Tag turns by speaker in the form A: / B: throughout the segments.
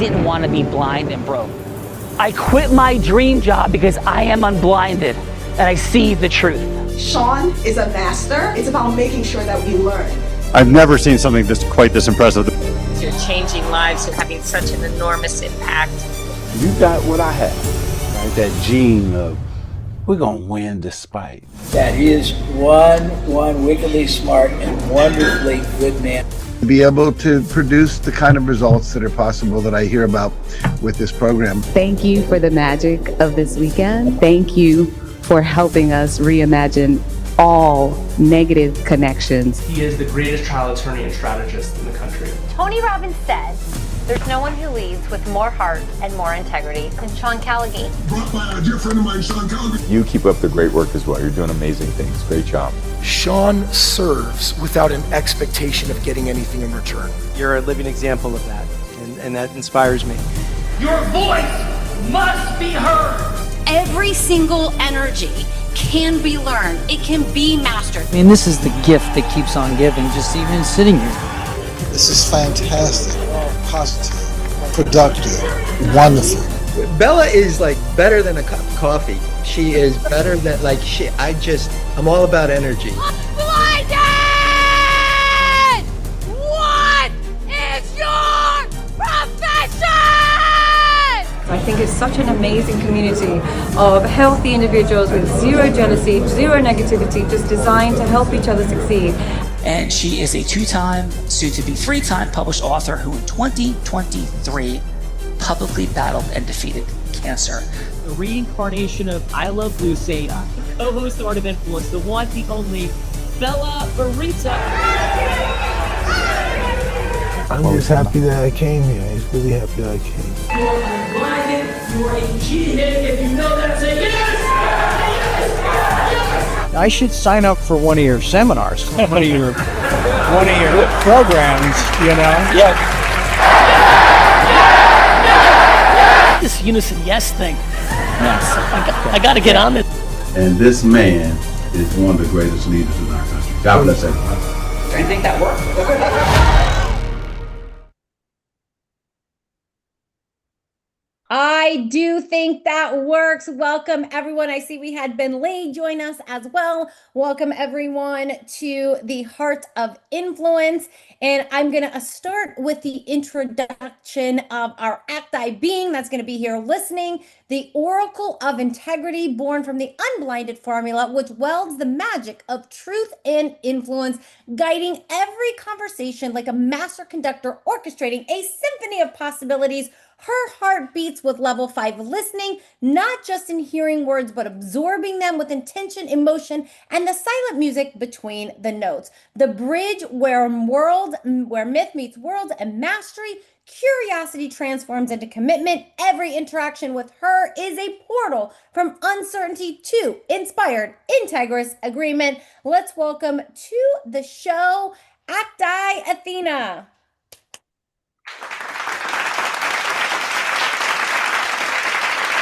A: didn't want to be blind and broke. I quit my dream job because I am unblinded and I see the truth.
B: Sean is a master. It's about making sure that we learn.
C: I've never seen something quite this impressive.
D: You're changing lives and having such an enormous impact.
E: You got what I have, right? That gene of we're gonna win despite.
F: That he is one wickedly smart and wonderfully good man.
G: To be able to produce the kind of results that are possible that I hear about with this program.
H: Thank you for the magic of this weekend. Thank you for helping us reimagine all negative connections.
I: He is the greatest trial attorney and strategist in the country.
J: Tony Robbins said, there's no one who leads with more heart and more integrity than Sean Callaghan.
K: Brought by our dear friend of mine, Sean Callaghan.
L: You keep up the great work as well. You're doing amazing things. Great job.
M: Sean serves without an expectation of getting anything in return.
N: You're a living example of that, and that inspires me.
O: Your voice must be heard.
P: Every single energy can be learned. It can be mastered.
Q: I mean, this is the gift that keeps on giving, just even sitting here.
R: This is fantastic, positive, productive, wonderful.
S: Bella is like better than a cup of coffee. She is better than I'm all about energy.
P: Blinded! What is your profession?
T: I think it's such an amazing community of healthy individuals with zero jealousy, zero negativity, just designed to help each other succeed.
A: And she is a 2-time, soon-to-be 3-time published author who in 2023 publicly battled and defeated cancer.
U: The reincarnation of I Love Lucy, co-host of Art of Influence, the one, the only, Bella Barita.
R: I'm just happy that I came here. I'm just really happy that I came.
O: You are unblinded, you are a G-head. If you know that, say yes! Yes! Yes!
N: I should sign up for one of your seminars, one of your programs, you know?
A: Yeah. This unison yes thing. Yes. I got to get on it.
E: And this man is one of the greatest leaders in our country. God bless everyone.
A: Do you think that worked?
V: I do think that works. Welcome, everyone. I see we had Ben Lay join us as well. Welcome, everyone, to the Heart of Influence. And I'm going to start with the introduction of our Acti being that's going to be here listening. The Oracle of Integrity, born from the unblinded formula, which welds the magic of truth and influence, guiding every conversation like a master conductor orchestrating a symphony of possibilities. Her heart beats with level 5 listening, not just in hearing words, but absorbing them with intention, emotion, and the silent music between the notes. The bridge where myth meets world and mastery, curiosity transforms into commitment. Every interaction with her is a portal from uncertainty to inspired, integrous agreement. Let's welcome to the show, Acti Athena.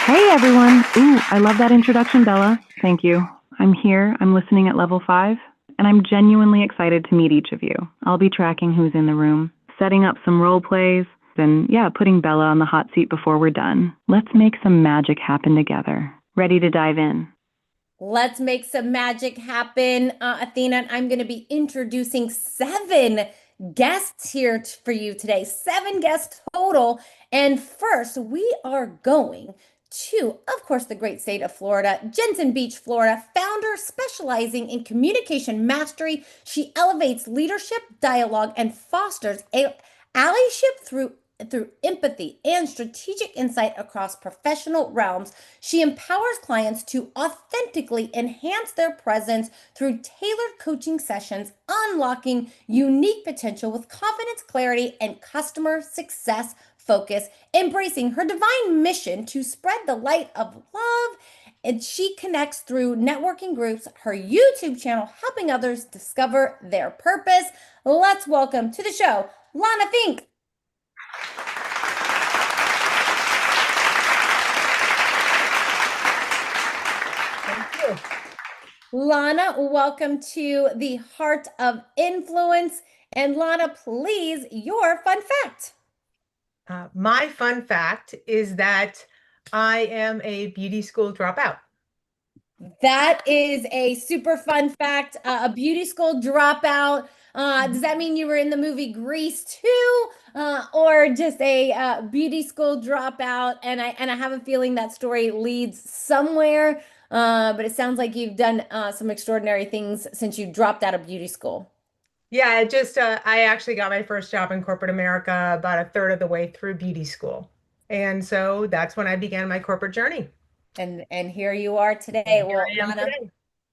W: Hey everyone. Ooh, I love that introduction, Bella. Thank you. I'm here, I'm listening at level 5, and I'm genuinely excited to meet each of you. I'll be tracking who's in the room, setting up some role plays, and putting Bella on the hot seat before we're done. Let's make some magic happen together. Ready to dive in?
V: Let's make some magic happen, Athena. I'm going to be introducing 7 guests here for you today. 7 guests total. And first, we are going to, of course, the great state of Florida, Jensen Beach, Florida, founder specializing in communication mastery. She elevates leadership, dialogue, and fosters allyship through empathy and strategic insight across professional realms. She empowers clients to authentically enhance their presence through tailored coaching sessions, unlocking unique potential with confidence, clarity, and customer success focus, embracing her divine mission to spread the light of love. And she connects through networking groups, her YouTube channel, helping others discover their purpose. Let's welcome to the show, Lana Fink. Thank you. Lana, welcome to the Heart of Influence. And Lana, please, your fun fact.
B: My fun fact is that I am a beauty school dropout.
V: That is a super fun fact. A beauty school dropout. Does that mean you were in the movie Grease too, or just a beauty school dropout? And I have a feeling that story leads somewhere. But it sounds like you've done some extraordinary things since you dropped out of beauty school.
B: Yeah, I actually got my first job in corporate America about a third of the way through beauty school. And so that's when I began my corporate journey.
V: And here you are today. Well, Lana,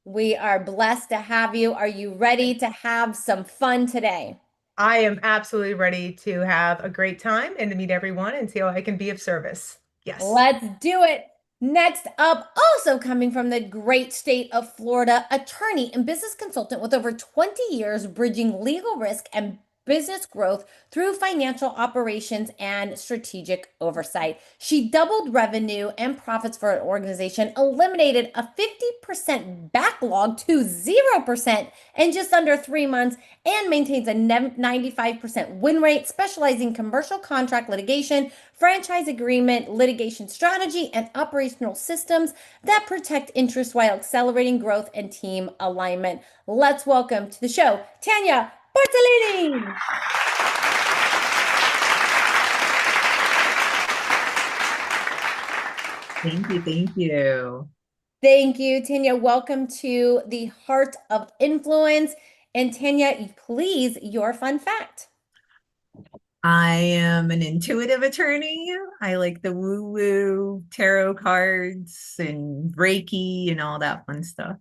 V: we are blessed to have you. Are you ready to have some fun today?
B: I am absolutely ready to have a great time and to meet everyone and see how I can be of service. Yes.
V: Let's do it. Next up, also coming from the great state of Florida, attorney and business consultant with over 20 years bridging legal risk and business growth through financial operations and strategic oversight. She doubled revenue and profits for an organization, eliminated a 50% backlog to 0% in just under 3 months, and maintains a 95% win rate, specializing in commercial contract litigation, franchise agreement, litigation strategy, and operational systems that protect interests while accelerating growth and team alignment. Let's welcome to the show, Tanya Bartolini.
C: Thank you. Thank you.
V: Thank you, Tanya. Welcome to the Heart of Influence. And Tanya, please, your fun fact.
C: I am an intuitive attorney. I like the woo-woo tarot cards and Reiki and all that fun stuff.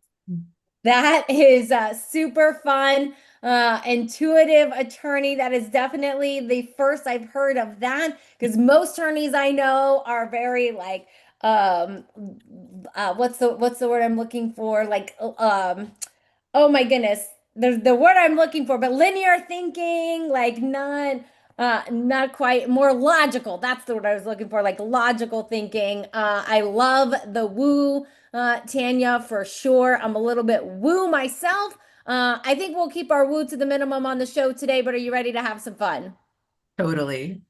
V: That is super fun. Intuitive attorney. That is definitely the first I've heard of that, because most attorneys I know are very like, what's the word I'm looking for? Like, oh my goodness, there's the word I'm looking for, but linear thinking, like not quite, more logical. That's the word I was looking for, like logical thinking. I love the woo, Tanya, for sure. I'm a little bit woo myself. I think we'll keep our woo to the minimum on the show today, but are you ready to have some fun?
C: Totally.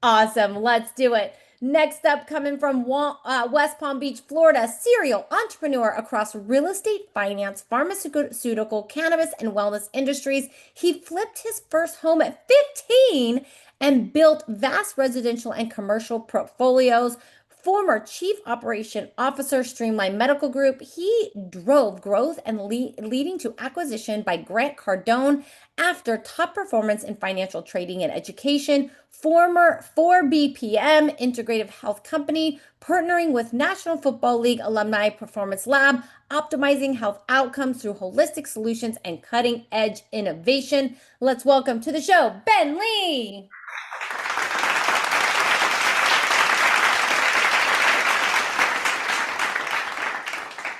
V: Awesome. Let's do it. Next up, coming from West Palm Beach, Florida, serial entrepreneur across real estate, finance, pharmaceutical, cannabis, and wellness industries. He flipped his first home at 15 and built vast residential and commercial portfolios. Former Chief Operation Officer, Streamline Medical Group, he drove growth and leading to acquisition by Grant Cardone after top performance in financial trading and education. Former 4BPM Integrative Health Company, partnering with National Football League Alumni Performance Lab, optimizing health outcomes through holistic solutions and cutting-edge innovation. Let's welcome to the show, Ben Lee.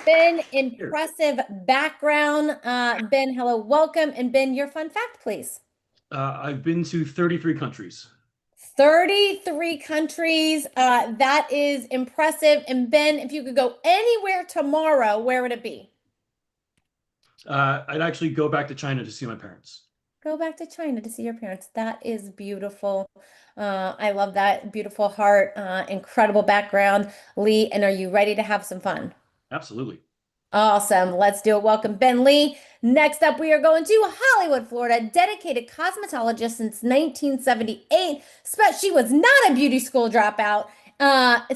V: Ben, impressive background. Ben, hello, welcome. And Ben, your fun fact, please.
D: I've been to 33 countries.
V: 33 countries. That is impressive. And Ben, if you could go anywhere tomorrow, where would it be?
D: I'd actually go back to China to see my parents.
V: Go back to China to see your parents. That is beautiful. I love that. Beautiful heart, incredible background. Lee, and are you ready to have some fun?
D: Absolutely.
V: Awesome. Let's do it. Welcome, Ben Lee. Next up, we are going to Hollywood, Florida. Dedicated cosmetologist since 1978. She was not a beauty school dropout.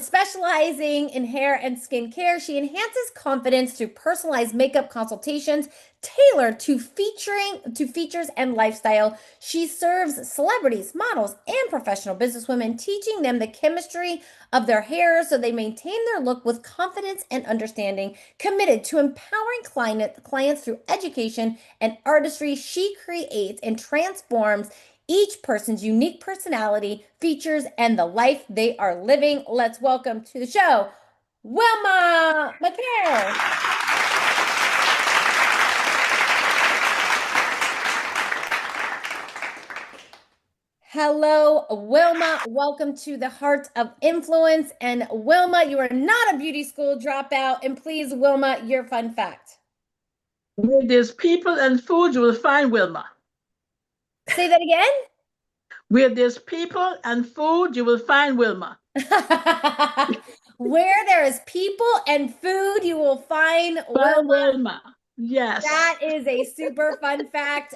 V: Specializing in hair and skin care, she enhances confidence through personalized makeup consultations tailored to features and lifestyle. She serves celebrities, models, and professional businesswomen, teaching them the chemistry of their hair so they maintain their look with confidence and understanding. Committed to empowering clients through education and artistry, she creates and transforms each person's unique personality, features, and the life they are living. Let's welcome to the show, Wilma McHale. Hello, Wilma. Welcome to the Heart of Influence. And Wilma, you are not a beauty school dropout. And please, Wilma, your fun fact.
X: Where there's people and food, you will find Wilma.
V: Say that again?
F: Where there's people and food, you will find Wilma.
V: Where there is people and food, you will find
F: Wilma. Yes.
V: That is a super fun fact.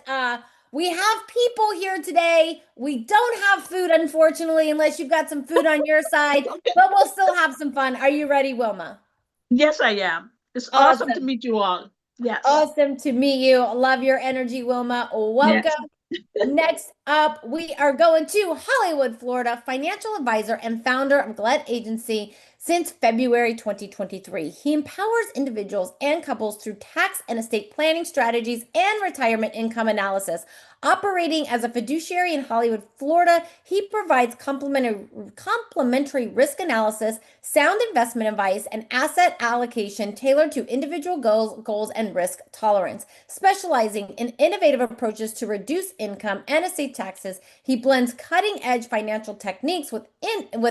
V: We have people here today. We don't have food, unfortunately, unless you've got some food on your side, but we'll still have some fun. Are you ready, Wilma?
F: Yes, I am. It's awesome to meet you all. Yes.
V: Awesome to meet you. Love your energy, Wilma. Welcome. Yes. Next up, we are going to Hollywood, Florida, financial advisor and founder of Gillette Agency since February 2023. He empowers individuals and couples through tax and estate planning strategies and retirement income analysis. Operating as a fiduciary in Hollywood, Florida, he provides complementary risk analysis, sound investment advice, and asset allocation tailored to individual goals and risk tolerance. Specializing in innovative approaches to reduce income and estate taxes, he blends cutting-edge financial techniques with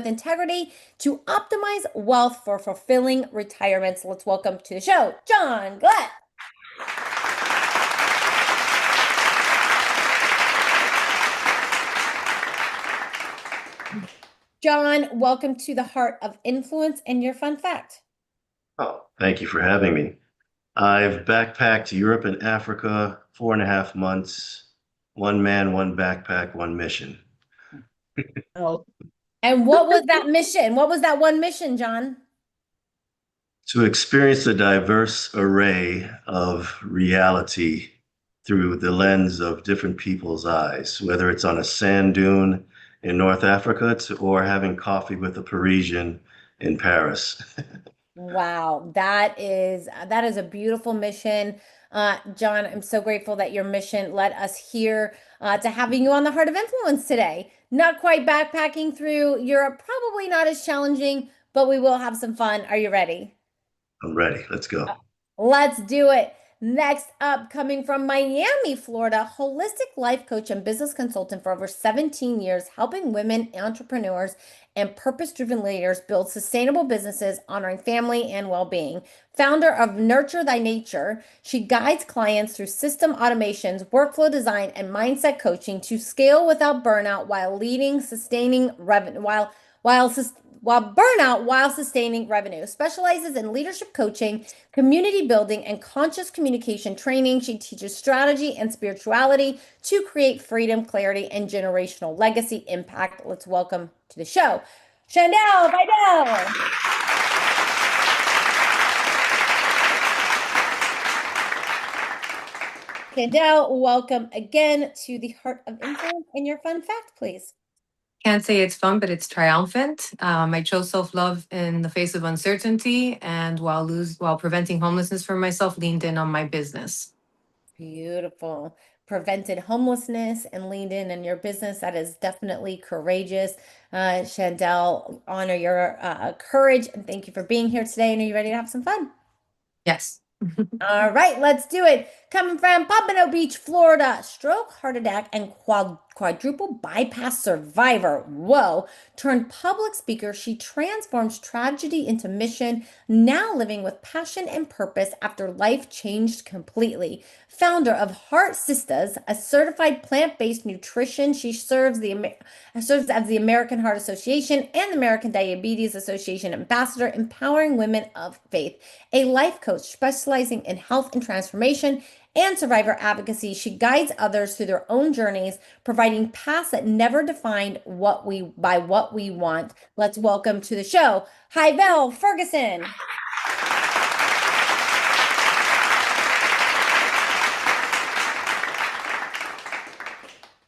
V: integrity to optimize wealth for fulfilling retirements. Let's welcome to the show, John Gillette. John, welcome to the Heart of Influence and your fun fact.
G: Oh, thank you for having me. I've backpacked Europe and Africa 4.5 months. One man, one backpack, one mission.
V: Oh. And what was that mission? What was that one mission, John?
G: To experience a diverse array of reality through the lens of different people's eyes, whether it's on a sand dune in North Africa or having coffee with a Parisian in Paris.
V: Wow, that is a beautiful mission. John, I'm so grateful that your mission led us here to having you on the Heart of Influence today. Not quite backpacking through Europe, probably not as challenging, but we will have some fun. Are you ready?
G: I'm ready. Let's go.
V: Let's do it. Next up, coming from Miami, Florida, holistic life coach and business consultant for over 17 years, helping women entrepreneurs and purpose-driven leaders build sustainable businesses, honoring family and well-being. Founder of Nurture Thy Nature, she guides clients through system automations, workflow design, and mindset coaching to scale without burnout while sustaining revenue. While sustaining revenue. Specializes in leadership coaching, community building, and conscious communication training. She teaches strategy and spirituality to create freedom, clarity, and generational legacy impact. Let's welcome to the show, Chandel Vidal. Chandel, welcome again to the Heart of Influence, and your fun fact, please.
H: Can't say it's fun, but it's triumphant. I chose self-love in the face of uncertainty, and while preventing homelessness for myself, leaned in on my business.
V: Beautiful. Prevented homelessness and leaned in on your business. That is definitely courageous. Chandel, honor your courage, and thank you for being here today. And are you ready to have some fun?
H: Yes.
V: All right, let's do it. Coming from Pompano Beach, Florida, stroke, heart attack, and quadruple bypass survivor. Whoa. Turned public speaker, she transforms tragedy into mission, now living with passion and purpose after life changed completely. Founder of Heart Sisters, a certified plant-based nutrition. She serves as the American Heart Association and the American Diabetes Association ambassador, empowering women of faith. A life coach specializing in health and transformation and survivor advocacy. She guides others through their own journeys, providing paths that never defined what we want. Let's welcome to the show, Hyvel Ferguson.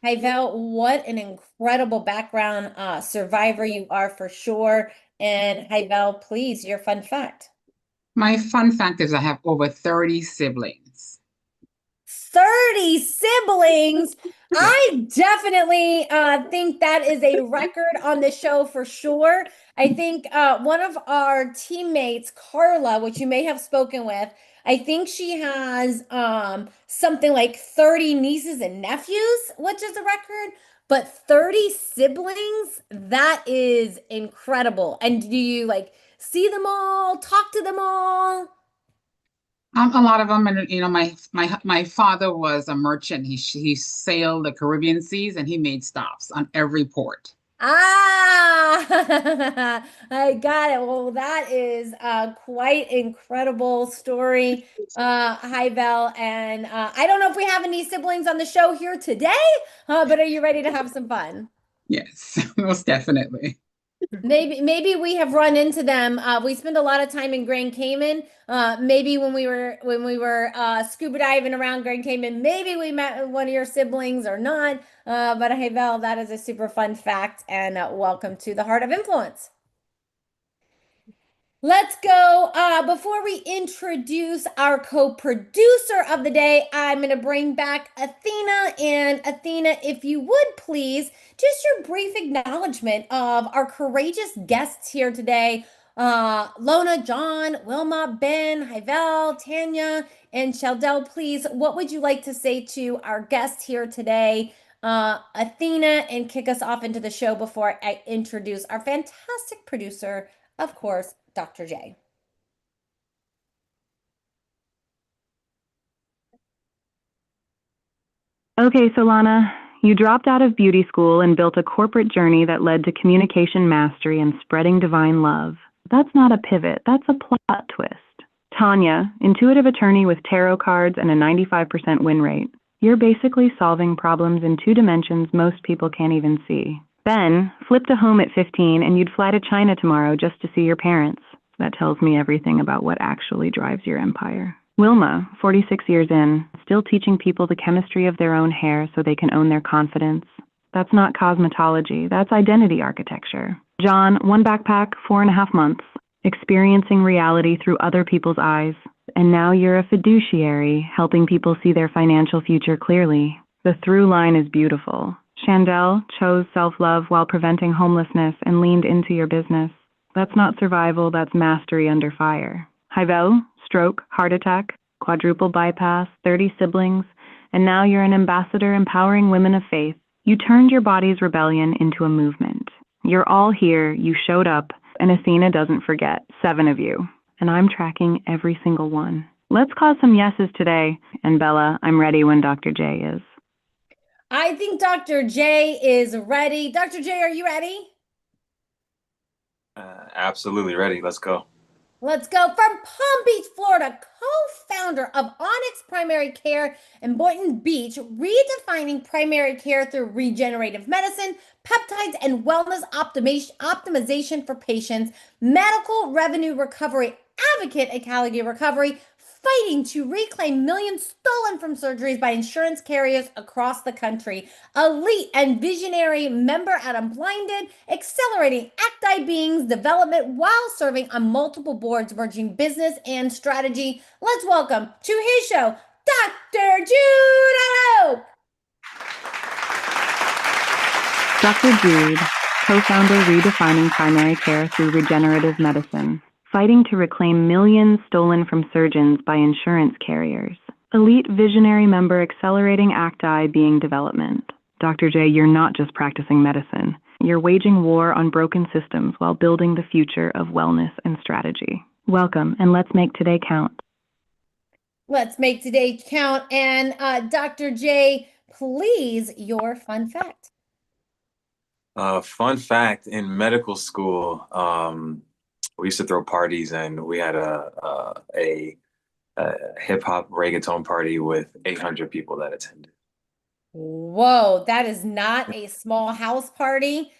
V: Hyvel, what an incredible background, survivor you are for sure. And Hyvel, please, your fun fact.
X: My fun fact is I have over 30 siblings.
V: 30 siblings. I definitely think that is a record on the show for sure. I think one of our teammates, Carla, which you may have spoken with, I think she has something like 30 nieces and nephews, which is a record. But 30 siblings, that is incredible. And do you see them all, talk to them all?
X: A lot of them, and my father was a merchant. He sailed the Caribbean seas, and he made stops on every port.
V: Ah, I got it. Well, that is quite incredible story, hi Val. And I don't know if we have any siblings on the show here today, but are you ready to have some fun?
X: Yes, most definitely.
V: Maybe we have run into them. We spend a lot of time in Grand Cayman. Maybe when we were scuba diving around Grand Cayman, maybe we met one of your siblings or not. But hey, Val, that is a super fun fact, and welcome to the Heart of Influence. Let's go. Before we introduce our co-producer of the day, I'm going to bring back Athena. And Athena, if you would please, just your brief acknowledgement of our courageous guests here today. Lona, John, Wilma, Ben, Hyvel, Tanya, and Sheldell, please, what would you like to say to our guests here today? Athena, and kick us off into the show before I introduce our fantastic producer, of course, Dr. J.
W: Okay, Solana, you dropped out of beauty school and built a corporate journey that led to communication mastery and spreading divine love. That's not a pivot, that's a plot twist. Tanya, intuitive attorney with tarot cards and a 95% win rate. You're basically solving problems in 2 dimensions most people can't even see. Ben, flipped a home at 15 and you'd fly to China tomorrow just to see your parents. That tells me everything about what actually drives your empire. Wilma, 46 years in, still teaching people the chemistry of their own hair so they can own their confidence. That's not cosmetology, that's identity architecture. John, 1 backpack, 4.5 months, experiencing reality through other people's eyes. And now you're a fiduciary, helping people see their financial future clearly. The through line is beautiful. Chandel chose self-love while preventing homelessness and leaned into your business. That's not survival, that's mastery under fire. Hyvel, stroke, heart attack, quadruple bypass, 30 siblings, and now you're an ambassador empowering women of faith. You turned your body's rebellion into a movement. You're all here, you showed up, and Athena doesn't forget, 7 of you. And I'm tracking every single one. Let's cause some yeses today. And Bella, I'm ready when Dr. J is.
V: I think Dr. J is ready. Dr. J, are you ready?
I: Absolutely ready. Let's go.
V: Let's go. From Palm Beach, Florida, co-founder of Onyx Primary Care in Boynton Beach, redefining primary care through regenerative medicine, peptides, and wellness optimization for patients, medical revenue recovery advocate at Caligari Recovery, fighting to reclaim millions stolen from surgeries by insurance carriers across the country. Elite and visionary member at Unblinded, accelerating Acti Beings development while serving on multiple boards, merging business and strategy. Let's welcome to his show, Dr. Jude Hope.
W: Dr. Jude, co-founder redefining primary care through regenerative medicine, fighting to reclaim millions stolen from surgeons by insurance carriers. Elite visionary member accelerating Acti Being development. Dr. J, you're not just practicing medicine. You're waging war on broken systems while building the future of wellness and strategy. Welcome, and let's make today count.
V: Let's make today count. And Dr. J, please, your fun fact.
I: Fun fact, in medical school, we used to throw parties, and we had a hip hop reggaeton party with 800 people that attended.
V: Whoa, that is not a small house party.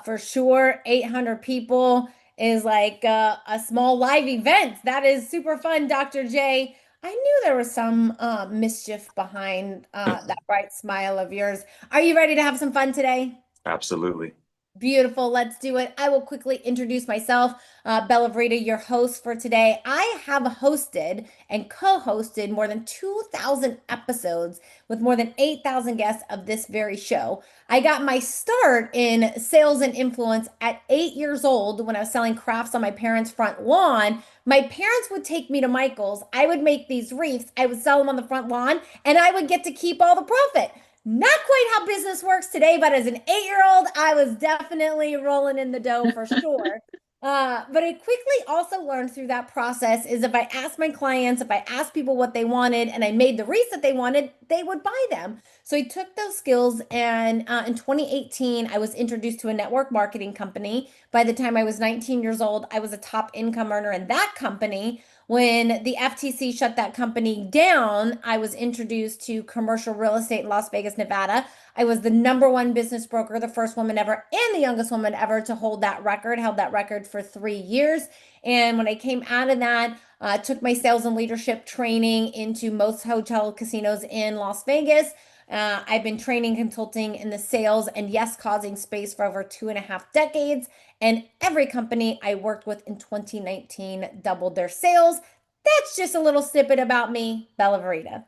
V: For sure, 800 people is like a small live event. That is super fun, Dr. J. I knew there was some mischief behind that bright smile of yours. Are you ready to have some fun today?
I: Absolutely.
V: Beautiful. Let's do it. I will quickly introduce myself, Bella Vrita, your host for today. I have hosted and co-hosted more than 2,000 episodes with more than 8,000 guests of this very show. I got my start in sales and influence at 8 years old when I was selling crafts on my parents' front lawn. My parents would take me to Michael's. I would make these wreaths. I would sell them on the front lawn, and I would get to keep all the profit. Not quite how business works today, but as an 8-year-old, I was definitely rolling in the dough for sure. But I quickly also learned through that process is if I asked my clients, if I asked people what they wanted and I made the wreaths that they wanted, they would buy them. So I took those skills and in 2018, I was introduced to a network marketing company. By the time I was 19 years old, I was a top income earner in that company. When the FTC shut that company down, I was introduced to commercial real estate in Las Vegas, Nevada. I was the #1 business broker, the first woman ever and the youngest woman ever to hold that record, held that record for 3 years. And when I came out of that, took my sales and leadership training into most hotel casinos in Las Vegas. I've been training, consulting in the sales and yes, causing space for over 2.5 decades. And every company I worked with in 2019 doubled their sales. That's just a little snippet about me, Bella Verita.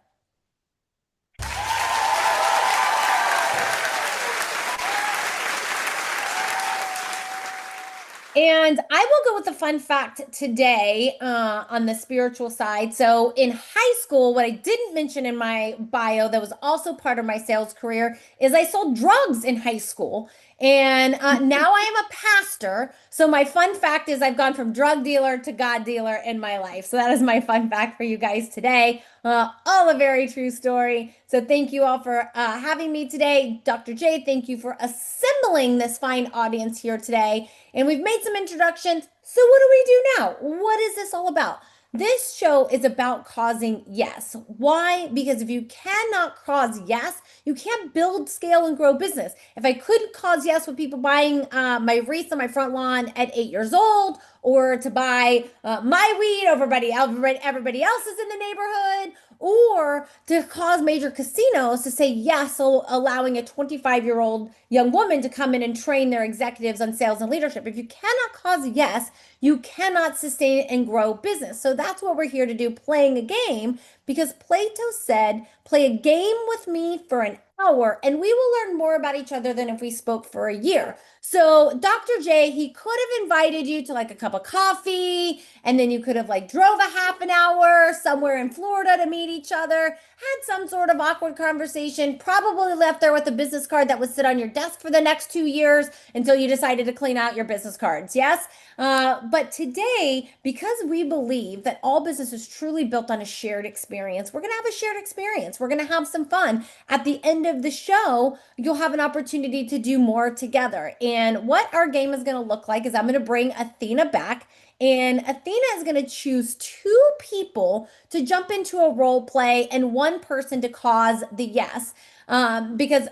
V: And I will go with the fun fact today on the spiritual side. So in high school, what I didn't mention in my bio that was also part of my sales career is I sold drugs in high school. And now I am a pastor. So my fun fact is I've gone from drug dealer to God dealer in my life. So that is my fun fact for you guys today. All a very true story. So thank you all for having me today. Dr. J, thank you for assembling this fine audience here today. And we've made some introductions. So what do we do now? What is this all about? This show is about causing yes. Why? Because if you cannot cause yes, you can't build, scale, and grow business. If I couldn't cause yes with people buying my wreaths on my front lawn at 8 years old, or to buy my weed over everybody else's in the neighborhood, or to cause major casinos to say yes, so allowing a 25-year-old young woman to come in and train their executives on sales and leadership. If you cannot cause yes, you cannot sustain and grow business. So that's what we're here to do, playing a game, because Plato said, play a game with me for an hour and we will learn more about each other than if we spoke for a year. So Dr. J, he could have invited you to like a cup of coffee, and then you could have like drove a half an hour somewhere in Florida to meet each other, had some sort of awkward conversation, probably left there with a business card that would sit on your desk for the next 2 years until you decided to clean out your business cards. Yes. But today, because we believe that all business is truly built on a shared experience, we're going to have a shared experience. We're going to have some fun. At the end of the show, you'll have an opportunity to do more together. And what our game is going to look like is I'm going to bring Athena back. And Athena is going to choose 2 people to jump into a role play and 1 person to cause the yes. Because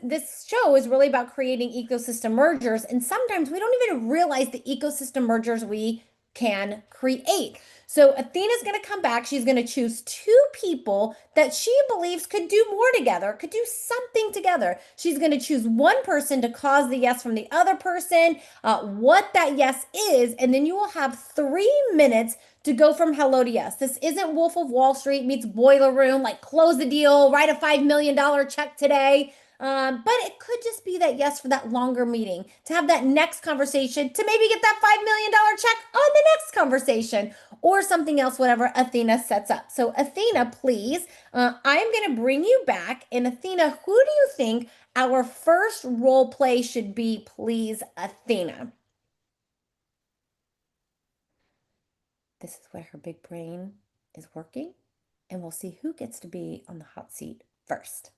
V: this show is really about creating ecosystem mergers. And sometimes we don't even realize the ecosystem mergers we can create. So Athena's going to come back. She's going to choose 2 people that she believes could do more together, could do something together. She's going to choose 1 person to cause the yes from the other person, what that yes is, and then you will have 3 minutes to go from hello to yes. This isn't Wolf of Wall Street meets Boiler Room, like close the deal, write a $5 million check today. But it could just be that yes for that longer meeting, to have that next conversation, to maybe get that $5 million check on the next conversation, or something else, whatever Athena sets up. So Athena, please, I'm going to bring you back. And Athena, who do you think our first role play should be, please, Athena? This is where her big brain is working, and we'll see who gets to be on the hot seat first.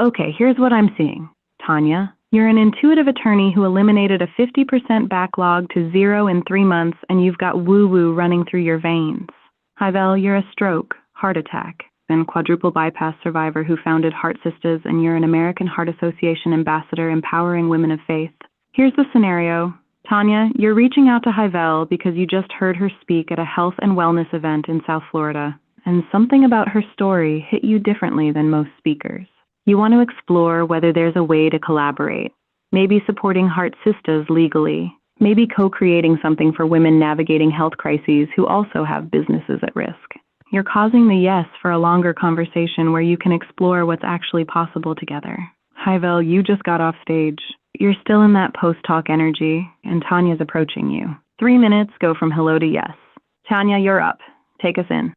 W: Okay, here's what I'm seeing. Tanya, you're an intuitive attorney who eliminated a 50% backlog to 0 in 3 months, and you've got woo-woo running through your veins. Hyvel, you're a stroke, heart attack, and quadruple bypass survivor who founded Heart Sisters, and you're an American Heart Association ambassador empowering women of faith. Here's the scenario. Tanya, you're reaching out to Hyvel because you just heard her speak at a health and wellness event in South Florida, and something about her story hit you differently than most speakers. You want to explore whether there's a way to collaborate, maybe supporting Heart Sisters legally, maybe co-creating something for women navigating health crises who also have businesses at risk. You're causing the yes for a longer conversation where you can explore what's actually possible together. Hyvel, you just got off stage. You're still in that post-talk energy, and Tanya's approaching you. 3 minutes, go from hello to yes. Tanya, you're up. Take us in.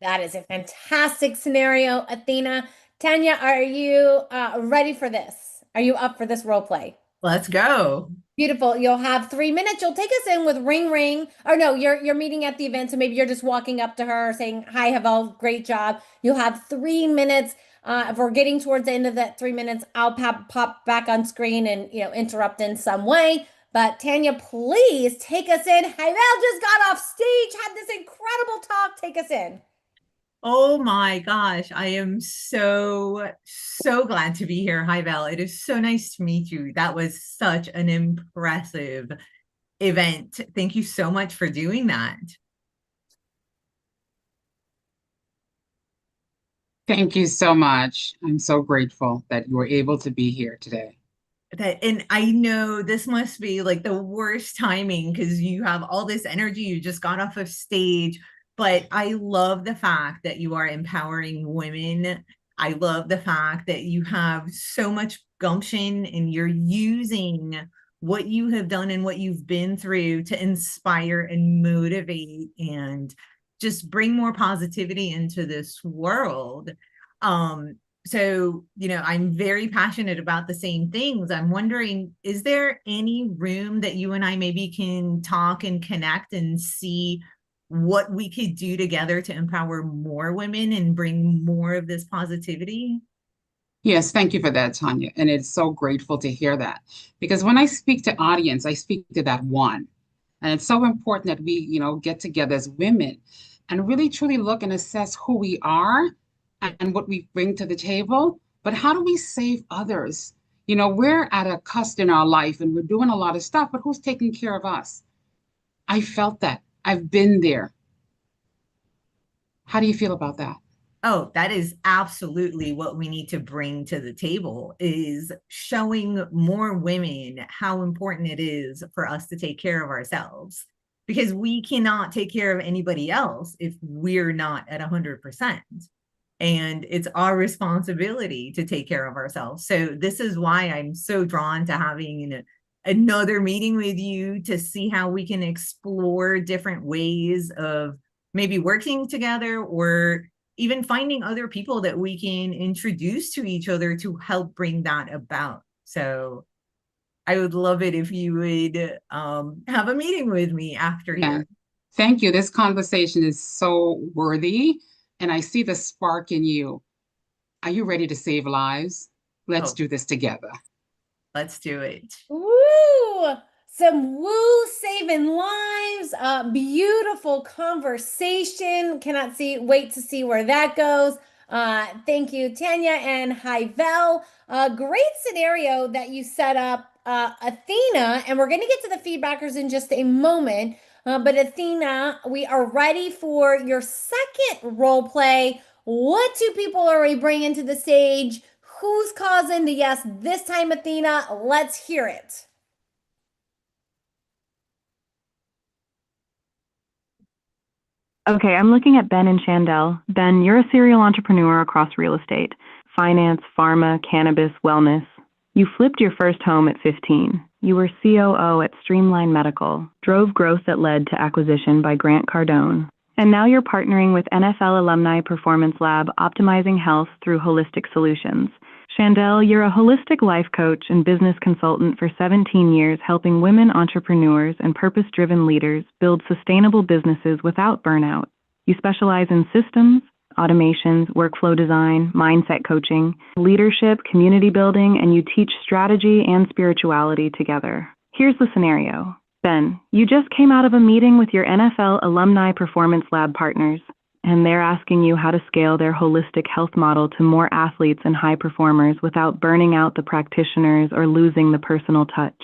V: That is a fantastic scenario, Athena. Tanya, are you ready for this? Are you up for this role play?
C: Let's go.
V: Beautiful. You'll have 3 minutes. You'll take us in with ring ring. Or no, you're meeting at the event, so maybe you're just walking up to her saying, "Hi, Havel, great job." You'll have 3 minutes. If we're getting towards the end of that 3 minutes, I'll pop back on screen and interrupt in some way. But Tanya, please take us in. Havel just got off stage, had this incredible talk. Take us in.
C: Oh my gosh, I am so glad to be here. Hi, Val. It is so nice to meet you. That was such an impressive event. Thank you so much for doing that.
X: Thank you so much. I'm so grateful that you were able to be here today.
C: And I know this must be like the worst timing because you have all this energy. You just got off of stage. But I love the fact that you are empowering women. I love the fact that you have so much gumption and you're using what you have done and what you've been through to inspire and motivate and just bring more positivity into this world. So, I'm very passionate about the same things. I'm wondering, is there any room that you and I maybe can talk and connect and see what we could do together to empower more women and bring more of this positivity?
X: Yes, thank you for that, Tanya. And it's so grateful to hear that. Because when I speak to audience, I speak to that one. And it's so important that we, get together as women and really truly look and assess who we are and what we bring to the table. But how do we save others? We're at a cusp in our life and we're doing a lot of stuff, but who's taking care of us? I felt that. I've been there. How do you feel about that?
C: Oh, that is absolutely what we need to bring to the table, is showing more women how important it is for us to take care of ourselves, because we cannot take care of anybody else if we're not at 100%. And it's our responsibility to take care of ourselves. So this is why I'm so drawn to having another meeting with you to see how we can explore different ways of maybe working together or even finding other people that we can introduce to each other to help bring that about. So I would love it if you would have a meeting with me after here.
X: Thank you. This conversation is so worthy and I see the spark in you. Are you ready to save lives? Let's do this together.
C: Let's do it.
V: Woo! Some woo saving lives. Beautiful conversation. Wait to see where that goes. Thank you, Tanya and Havel. Great scenario that you set up, Athena. And we're going to get to the feedbackers in just a moment. But Athena, we are ready for your second role play. What two people are we bringing to the stage? Who's causing the yes this time, Athena? Let's hear it.
W: Okay, I'm looking at Ben and Chandel. Ben, you're a serial entrepreneur across real estate, finance, pharma, cannabis, wellness. You flipped your first home at 15. You were COO at Streamline Medical, drove growth that led to acquisition by Grant Cardone. And now you're partnering with NFL Alumni Performance Lab, optimizing health through holistic solutions. Chandel, you're a holistic life coach and business consultant for 17 years, helping women entrepreneurs and purpose-driven leaders build sustainable businesses without burnout. You specialize in systems, automations, workflow design, mindset coaching, leadership, community building, and you teach strategy and spirituality together. Here's the scenario. Ben, you just came out of a meeting with your NFL Alumni Performance Lab partners, and they're asking you how to scale their holistic health model to more athletes and high performers without burning out the practitioners or losing the personal touch.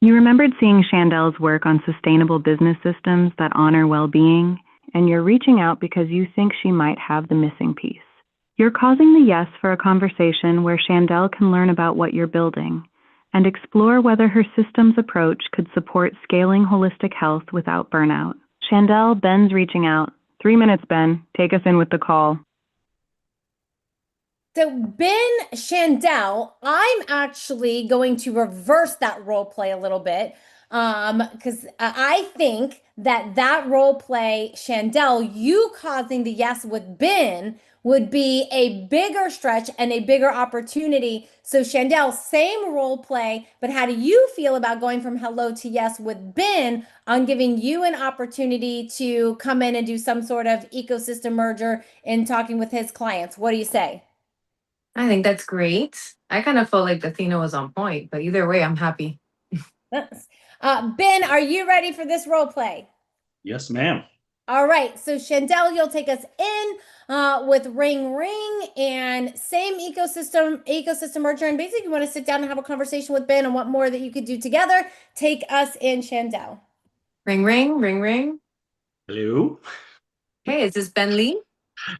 W: You remembered seeing Chandel's work on sustainable business systems that honor well-being, and you're reaching out because you think she might have the missing piece. You're causing the yes for a conversation where Chandel can learn about what you're building and explore whether her systems approach could support scaling holistic health without burnout. Chandel, Ben's reaching out. 3 minutes, Ben. Take us in with the call.
V: So Ben, Chandel, I'm actually going to reverse that role play a little bit because I think that role play, Chandel, you causing the yes with Ben would be a bigger stretch and a bigger opportunity. So Chandel, same role play, but how do you feel about going from hello to yes with Ben on giving you an opportunity to come in and do some sort of ecosystem merger in talking with his clients? What do you say?
H: I think that's great. I kind of felt like Athena was on point, but either way, I'm happy.
V: Ben, are you ready for this role play?
D: Yes, ma'am.
V: All right, so Chandel, you'll take us in with Ring Ring and same ecosystem merger. And basically, you want to sit down and have a conversation with Ben on what more that you could do together. Take us in, Chandel.
H: Ring, ring, ring, ring.
D: Hello.
H: Hey, is this Ben Lee?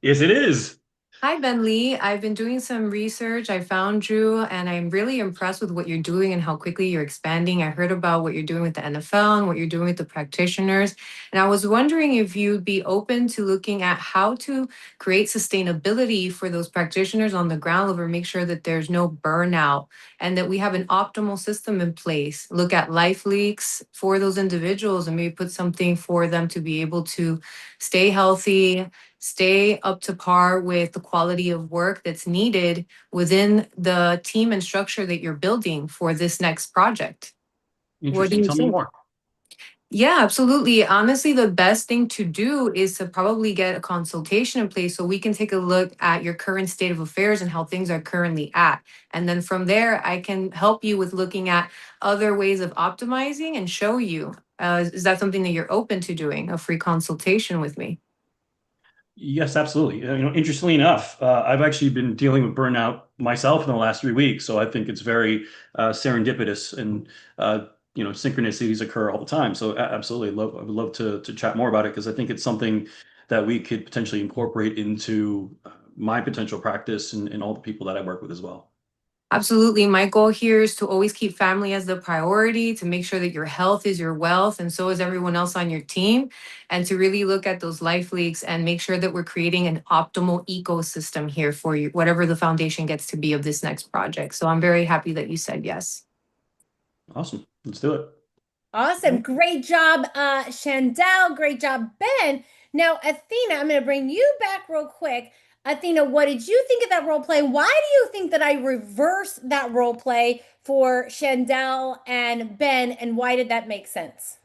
D: Yes, it is.
H: Hi, Ben Lee. I've been doing some research. I found you, and I'm really impressed with what you're doing and how quickly you're expanding. I heard about what you're doing with the NFL and what you're doing with the practitioners. And I was wondering if you'd be open to looking at how to create sustainability for those practitioners on the ground level, make sure that there's no burnout and that we have an optimal system in place. Look at life leaks for those individuals and maybe put something for them to be able to stay healthy, stay up to par with the quality of work that's needed within the team and structure that you're building for this next project. What do
D: Interesting.
H: you
D: Tell me
H: think?
D: more.
H: Yeah, absolutely. Honestly, the best thing to do is to probably get a consultation in place so we can take a look at your current state of affairs and how things are currently at. And then from there, I can help you with looking at other ways of optimizing and show you. Is that something that you're open to doing, a free consultation with me?
D: Yes, absolutely. Interestingly enough, I've actually been dealing with burnout myself in the last 3 weeks, so I think it's very serendipitous, and synchronicities occur all the time. So absolutely, I would love to chat more about it, because I think it's something that we could potentially incorporate into my potential practice and all the people that I work with as well.
H: Absolutely. My goal here is to always keep family as the priority, to make sure that your health is your wealth, and so is everyone else on your team, and to really look at those life leaks and make sure that we're creating an optimal ecosystem here for you, whatever the foundation gets to be of this next project. So I'm very happy that you said yes.
D: Awesome. Let's do it.
V: Awesome. Great job, Chandel. Great job, Ben. Now, Athena, I'm going to bring you back real quick. Athena, what did you think of that role play? Why do you think that I reversed that role play for Chandel and Ben, and why did that make sense?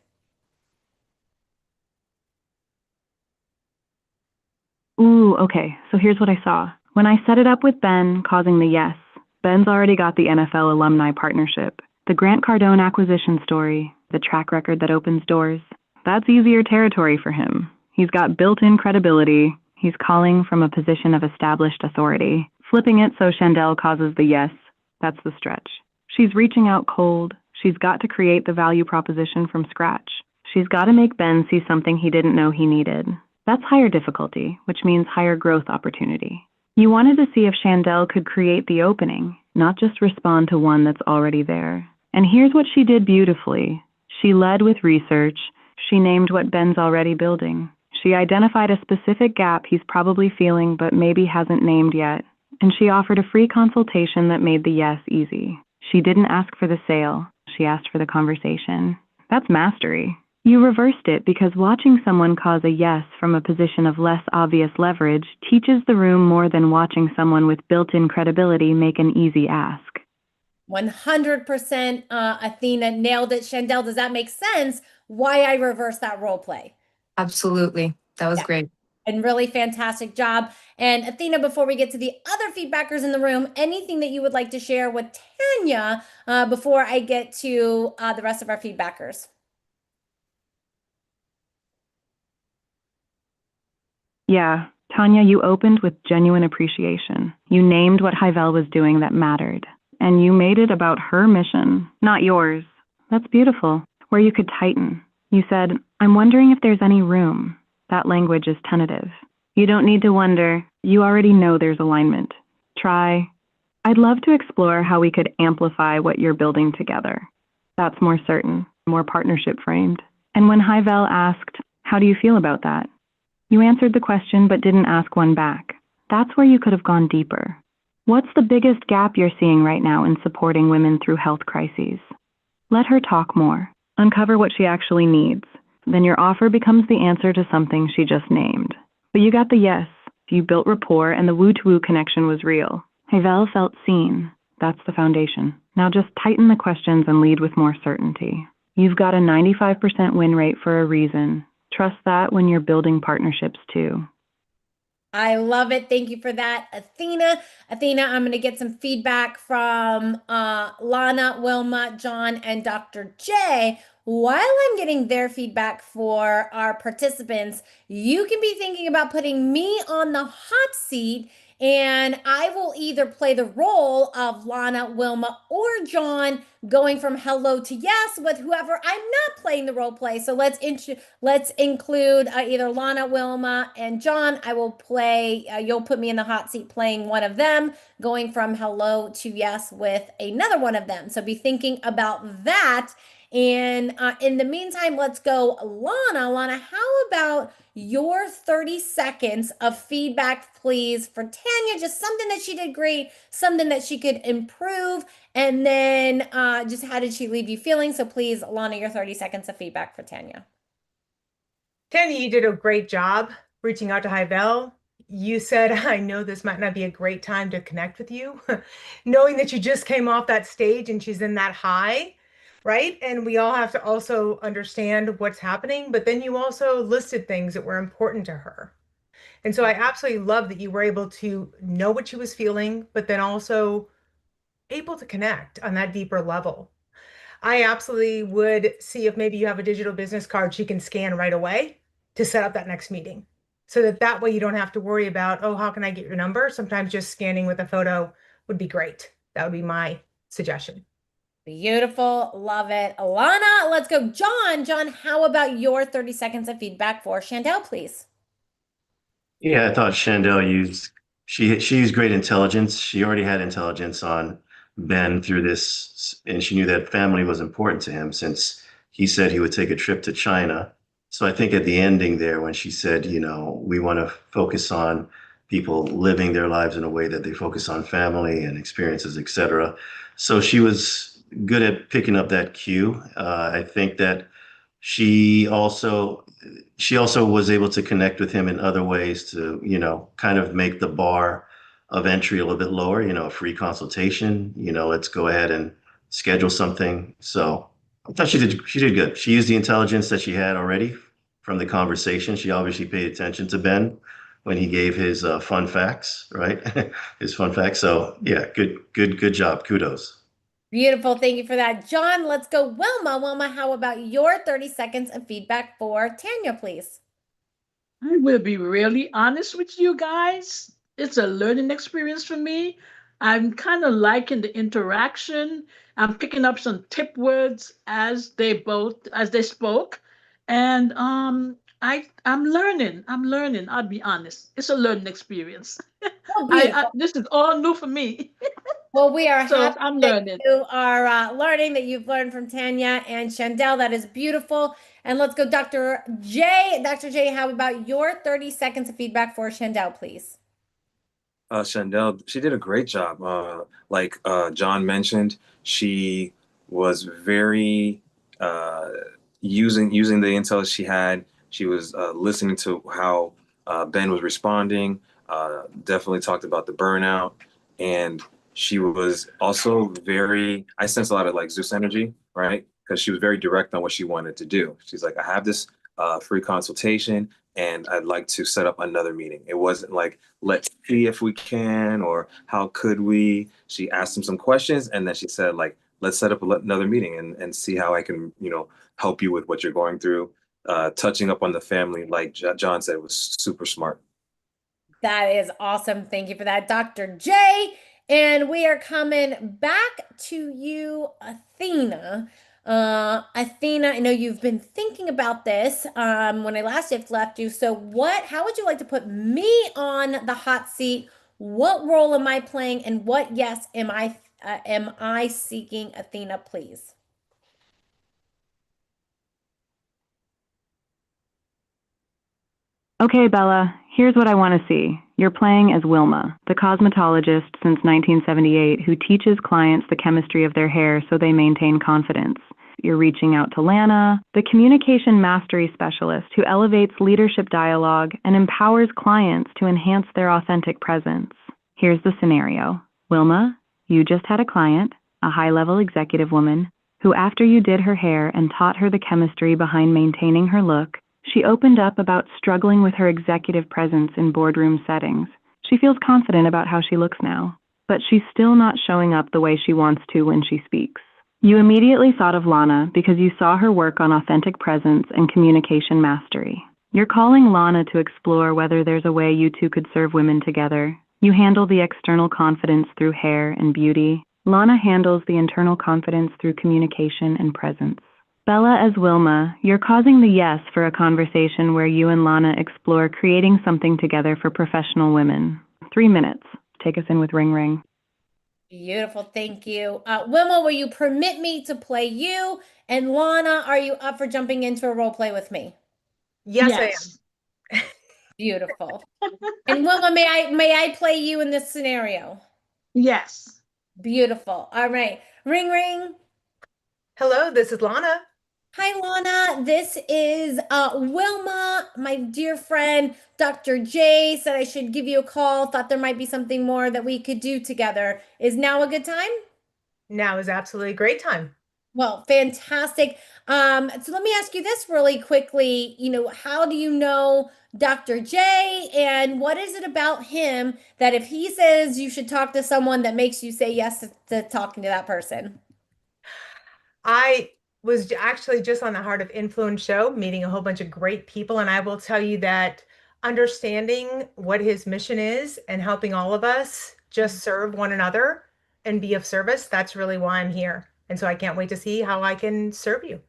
W: Ooh, okay. So here's what I saw. When I set it up with Ben causing the yes, Ben's already got the NFL alumni partnership, the Grant Cardone acquisition story, the track record that opens doors. That's easier territory for him. He's got built-in credibility. He's calling from a position of established authority. Flipping it so Chandel causes the yes, that's the stretch. She's reaching out cold. She's got to create the value proposition from scratch. She's got to make Ben see something he didn't know he needed. That's higher difficulty, which means higher growth opportunity. You wanted to see if Chandel could create the opening, not just respond to one that's already there. And here's what she did beautifully. She led with research. She named what Ben's already building. She identified a specific gap he's probably feeling but maybe hasn't named yet. And she offered a free consultation that made the yes easy. She didn't ask for the sale. She asked for the conversation. That's mastery. You reversed it because watching someone cause a yes from a position of less obvious leverage teaches the room more than watching someone with built-in credibility make an easy ask.
V: 100% Athena nailed it. Chandel, does that make sense why I reversed that role play?
H: Absolutely. That was great.
V: And really fantastic job. And Athena, before we get to the other feedbackers in the room, anything that you would like to share with Tanya before I get to the rest of our feedbackers?
W: Yeah, Tanya, you opened with genuine appreciation. You named what Hyvel was doing that mattered. And you made it about her mission, not yours. That's beautiful. Where you could tighten. You said, I'm wondering if there's any room. That language is tentative. You don't need to wonder. You already know there's alignment. Try. I'd love to explore how we could amplify what you're building together. That's more certain, more partnership framed. And when Hyvel asked, how do you feel about that? You answered the question but didn't ask one back. That's where you could have gone deeper. What's the biggest gap you're seeing right now in supporting women through health crises? Let her talk more. Uncover what she actually needs. Then your offer becomes the answer to something she just named. But you got the yes, You built rapport and the woo-to-woo connection was real. Havel felt seen. That's the foundation. Now just tighten the questions and lead with more certainty. You've got a 95% win rate for a reason. Trust that when you're building partnerships too.
V: I love it. Thank you for that, Athena. Athena, I'm going to get some feedback from Lana, Wilma, John, and Dr. J. While I'm getting their feedback for our participants, you can be thinking about putting me on the hot seat, and I will either play the role of Lana, Wilma, or John, going from hello to yes with whoever I'm not playing the role play. So let's include either Lana, Wilma, and John. I will play, you'll put me in the hot seat playing one of them, going from hello to yes with another one of them. So be thinking about that. And in the meantime, let's go Lana. Lana, how about your 30 seconds of feedback, please, for Tanya? Just something that she did great, something that she could improve, and then just how did she leave you feeling? So please, Lana, your 30 seconds of feedback for Tanya.
B: Tanya, you did a great job reaching out to Havel. You said, I know this might not be a great time to connect with you, knowing that you just came off that stage and she's in that high. Right? And we all have to also understand what's happening, but then you also listed things that were important to her. And so I absolutely love that you were able to know what she was feeling, but then also able to connect on that deeper level. I absolutely would see if maybe you have a digital business card she can scan right away to set up that next meeting. So that way you don't have to worry about, oh, how can I get your number? Sometimes just scanning with a photo would be great. That would be my suggestion.
V: Beautiful. Love it. Alana, let's go. John, how about your 30 seconds of feedback for Chandel, please?
G: Yeah, I thought Chandel she used great intelligence. She already had intelligence on Ben through this, and she knew that family was important to him since he said he would take a trip to China. So I think at the ending there, when she said, you know, we want to focus on people living their lives in a way that they focus on family and experiences, etc. So she was good at picking up that cue. I think that she also was able to connect with him in other ways to, you know, kind of make the bar of entry a little bit lower, you know, a free consultation, you know, let's go ahead and schedule something. So I thought she did good. She used the intelligence that she had already from the conversation. She obviously paid attention to Ben when he gave his fun facts, right? His fun facts. So yeah, good job. Kudos.
V: Beautiful. Thank you for that. John, let's go. Wilma. Wilma, how about your 30 seconds of feedback for Tanya, please?
F: I will be really honest with you guys. It's a learning experience for me. I'm kind of liking the interaction. I'm picking up some tip words as they spoke. And I'm learning. I'll be honest. It's a learning experience.
V: Oh,
F: this is all new for me.
V: Well, we are
F: So
V: happy
F: I'm
V: that
F: learning.
V: you are learning, that you've learned from Tanya and Chandel. That is beautiful. And let's go, Dr. J. Dr. J, how about your 30 seconds of feedback for Chandel, please?
I: Chandel, she did a great job. Like John mentioned, she was very using the intel she had. She was listening to how Ben was responding. Definitely talked about the burnout, and she was also I sensed a lot of like Zeus energy, right? Because she was very direct on what she wanted to do. She's like, I have this free consultation and I'd like to set up another meeting. It wasn't like, let's see if we can, or how could we? She asked him some questions and then she said like, let's set up another meeting and see how I can, you know, help you with what you're going through. Touching up on the family, like John said, was super smart.
V: That is awesome. Thank you for that, Dr. J. And we are coming back to you, Athena. Athena, I know you've been thinking about this when I last left you. So how would you like to put me on the hot seat? What role am I playing? And what yes am I seeking, Athena, please?
W: Okay, Bella, here's what I want to see. You're playing as Wilma, the cosmetologist since 1978 who teaches clients the chemistry of their hair so they maintain confidence. you're reaching out to Lana, the communication mastery specialist who elevates leadership dialogue and empowers clients to enhance their authentic presence. Here's the scenario. Wilma, you just had a client, a high-level executive woman, who after you did her hair and taught her the chemistry behind maintaining her look, she opened up about struggling with her executive presence in boardroom settings. She feels confident about how she looks now, but she's still not showing up the way she wants to when she speaks. You immediately thought of Lana because you saw her work on authentic presence and communication mastery. You're calling Lana to explore whether there's a way you two could serve women together. You handle the external confidence through hair and beauty. Lana handles the internal confidence through communication and presence. Bella as Wilma, you're causing the yes for a conversation where you and Lana explore creating something together for professional women. 3 minutes. Take us in with Ring Ring.
V: Beautiful. Thank you. Wilma, will you permit me to play you? And Lana, are you up for jumping into a role play with me?
B: Yes, I am.
V: Beautiful. And Wilma, may I play you in this scenario?
F: Yes.
V: Beautiful. All right. Ring ring.
B: Hello, this is Lana.
V: Hi, Lana. This is Wilma, my dear friend. Dr. J said I should give you a call. Thought there might be something more that we could do together. Is now a good time?
B: Now is absolutely a great time.
V: Well, fantastic. So let me ask you this really quickly. How do you know Dr. J, and what is it about him that if he says you should talk to someone that makes you say yes to talking to that person?
B: I was actually just on the Heart of Influence show, meeting a whole bunch of great people. And I will tell you that understanding what his mission is and helping all of us just serve one another and be of service, that's really why I'm here. And so I can't wait to see how I can serve you.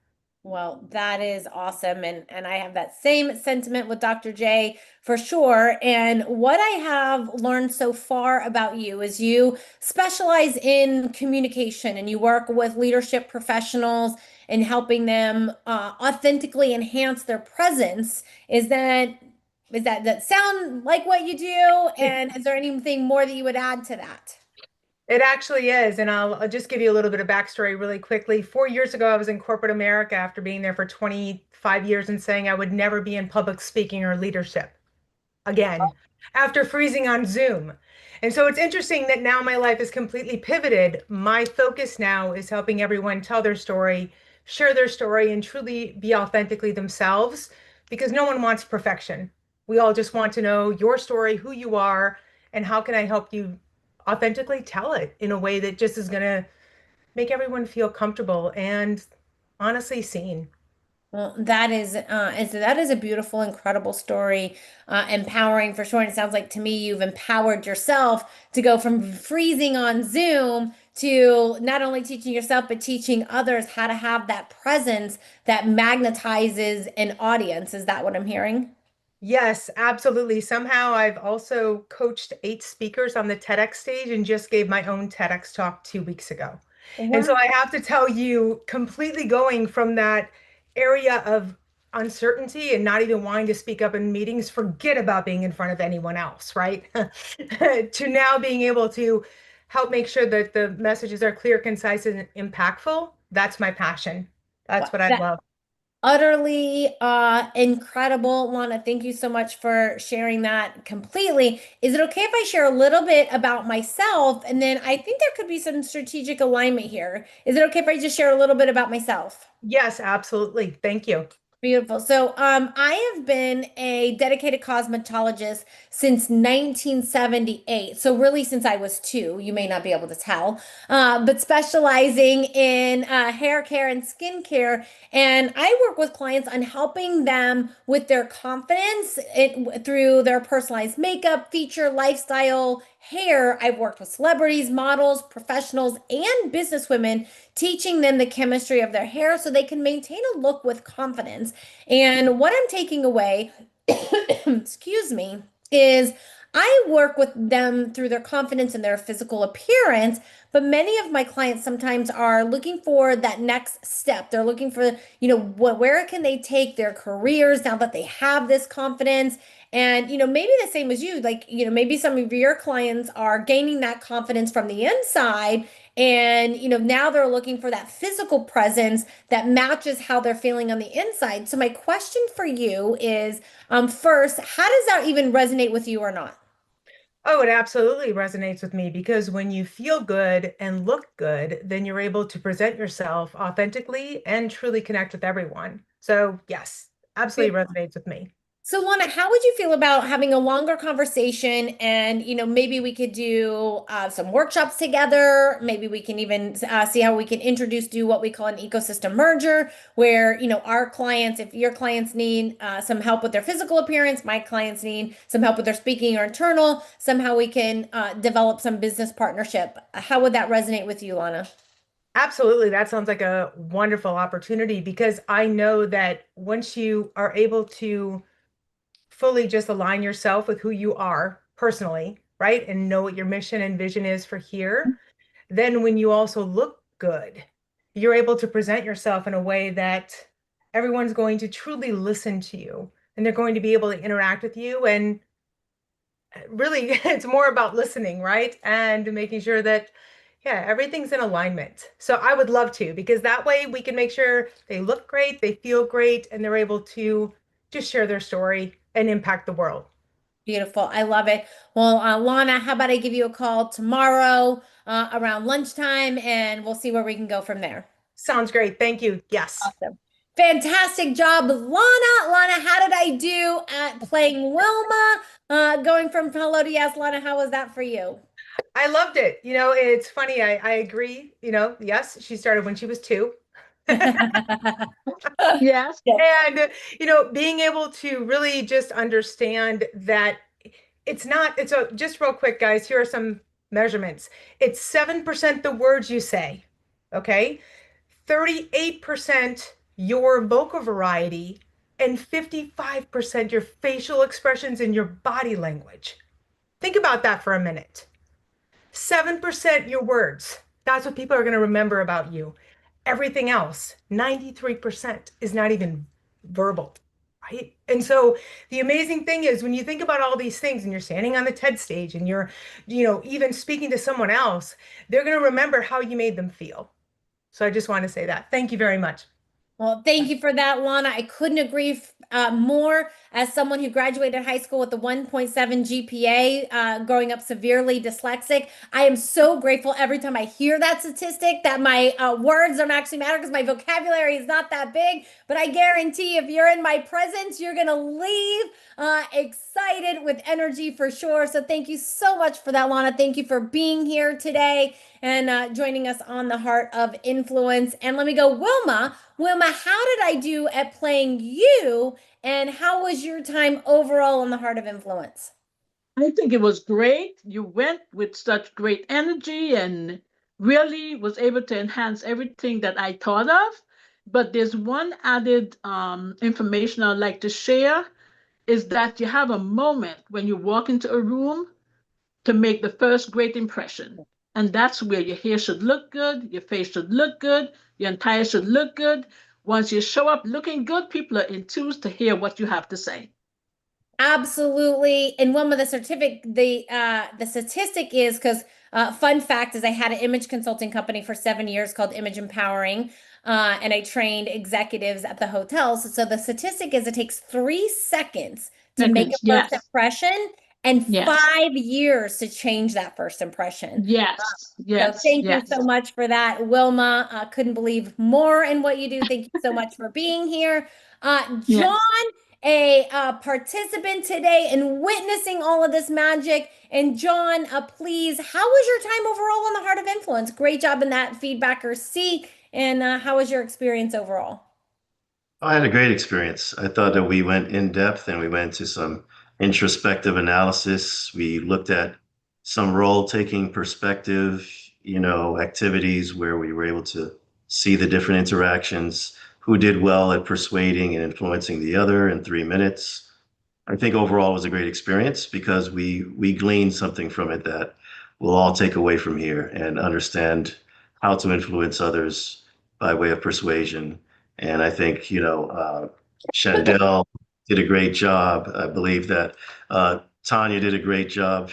V: Well, that is awesome. And I have that same sentiment with Dr. J for sure. And what I have learned so far about you is you specialize in communication and you work with leadership professionals and helping them authentically enhance their presence. Does that sound like what you do? And is there anything more that you would add to that?
B: It actually is. And I'll just give you a little bit of backstory really quickly. 4 years ago, I was in corporate America after being there for 25 years and saying I would never be in public speaking or leadership again after freezing on Zoom. And so it's interesting that now my life is completely pivoted. My focus now is helping everyone tell their story, share their story, and truly be authentically themselves, because no one wants perfection. We all just want to know your story, who you are, and how can I help you authentically tell it in a way that just is going to make everyone feel comfortable and honestly seen.
V: Well, that is a beautiful, incredible story, empowering for sure. And it sounds like to me you've empowered yourself to go from freezing on Zoom to not only teaching yourself, but teaching others how to have that presence that magnetizes an audience. Is that what I'm hearing?
B: Yes, absolutely. Somehow I've also coached 8 speakers on the TEDx stage and just gave my own TEDx talk 2 weeks ago.
V: Wow.
B: And so I have to tell you, completely going from that area of uncertainty and not even wanting to speak up in meetings, forget about being in front of anyone else, right? To now being able to help make sure that the messages are clear, concise, and impactful. That's my passion. That's what I love.
V: Utterly incredible. Lana, thank you so much for sharing that completely. Is it okay if I share a little bit about myself? And then I think there could be some strategic alignment here. Is it okay if I just share a little bit about myself?
B: Yes, absolutely. Thank you.
V: Beautiful. So I have been a dedicated cosmetologist since 1978. So really since I was 2, you may not be able to tell, but specializing in hair care and skincare. And I work with clients on helping them with their confidence through their personalized makeup, feature, lifestyle, hair. I've worked with celebrities, models, professionals, and businesswomen, teaching them the chemistry of their hair so they can maintain a look with confidence. And what I'm taking away, excuse me, is I work with them through their confidence and their physical appearance, but many of my clients sometimes are looking for that next step. They're looking for, where can they take their careers now that they have this confidence? And, maybe the same as you, maybe some of your clients are gaining that confidence from the inside And, now they're looking for that physical presence that matches how they're feeling on the inside. So my question for you is, first, how does that even resonate with you or not?
B: Oh, it absolutely resonates with me because when you feel good and look good, then you're able to present yourself authentically and truly connect with everyone. So, yes, absolutely resonates with me.
V: So, Lana, how would you feel about having a longer conversation and, maybe we could do some workshops together. Maybe we can even see how we can do what we call an ecosystem merger, where, our clients, if your clients need some help with their physical appearance, my clients need some help with their speaking or internal, somehow we can develop some business partnership. How would that resonate with you, Lana?
B: Absolutely. That sounds like a wonderful opportunity because I know that once you are able to fully just align yourself with who you are personally, right? And know what your mission and vision is for here. Then when you also look good, you're able to present yourself in a way that everyone's going to truly listen to you and they're going to be able to interact with you. And really, it's more about listening, right? And making sure that, yeah, everything's in alignment. So I would love to, because that way we can make sure they look great, they feel great, and they're able to just share their story and impact the world.
V: Beautiful. I love it. Well, Lana, how about I give you a call tomorrow around lunchtime and we'll see where we can go from there.
B: Sounds great. Thank you. Yes.
V: Awesome. Fantastic job, Lana. Lana, how did I do at playing Wilma? Going from hello to yes, Lana, how was that for you?
B: I loved it. It's funny. I agree. Yes, she started when she was 2.
F: Yes.
B: And, being able to really just understand that just real quick, guys, here are some measurements. It's 7% the words you say, okay? 38% your vocal variety, and 55% your facial expressions and your body language. Think about that for a minute. 7% your words. That's what people are going to remember about you. Everything else, 93%, is not even verbal, right? And so the amazing thing is when you think about all these things and you're standing on the TED stage and you're, even speaking to someone else, they're going to remember how you made them feel. So I just want to say that. Thank you very much.
V: Well, thank you for that, Lana. I couldn't agree more. As someone who graduated high school with a 1.7 GPA, growing up severely dyslexic, I am so grateful every time I hear that statistic that my words don't actually matter because my vocabulary is not that big. But I guarantee if you're in my presence, you're going to leave excited with energy for sure. So thank you so much for that, Lana. Thank you for being here today and joining us on the Heart of Influence. And let me go, Wilma. Wilma, how did I do at playing you? And how was your time overall on the Heart of Influence?
F: I think it was great. You went with such great energy and really was able to enhance everything that I thought of. But there's one added information I'd like to share is that you have a moment when you walk into a room to make the first great impression. And that's where your hair should look good, your face should look good, your attire should look good. Once you show up looking good, people are enthused to hear what you have to say.
V: Absolutely. And Wilma, the statistic is because fun fact is I had an image consulting company for 7 years called Image Empowering, and I trained executives at the hotels. So the statistic is it takes 3 seconds to make a first impression and 5 years to change that first impression.
F: Yes.
V: So thank you so much for that, Wilma. Couldn't believe more in what you do. Thank you so much for being here. John, a participant today and witnessing all of this magic. And John, please, how was your time overall on the Heart of Influence? Great job in that feedbacker seat. And how was your experience overall?
G: I had a great experience. I thought that we went in depth and we went to some introspective analysis. We looked at some role-taking perspective, activities where we were able to see the different interactions, who did well at persuading and influencing the other in 3 minutes. I think overall it was a great experience because we gleaned something from it that we'll all take away from here and understand how to influence others by way of persuasion. And I think, Chandel did a great job. I believe that Tanya did a great job.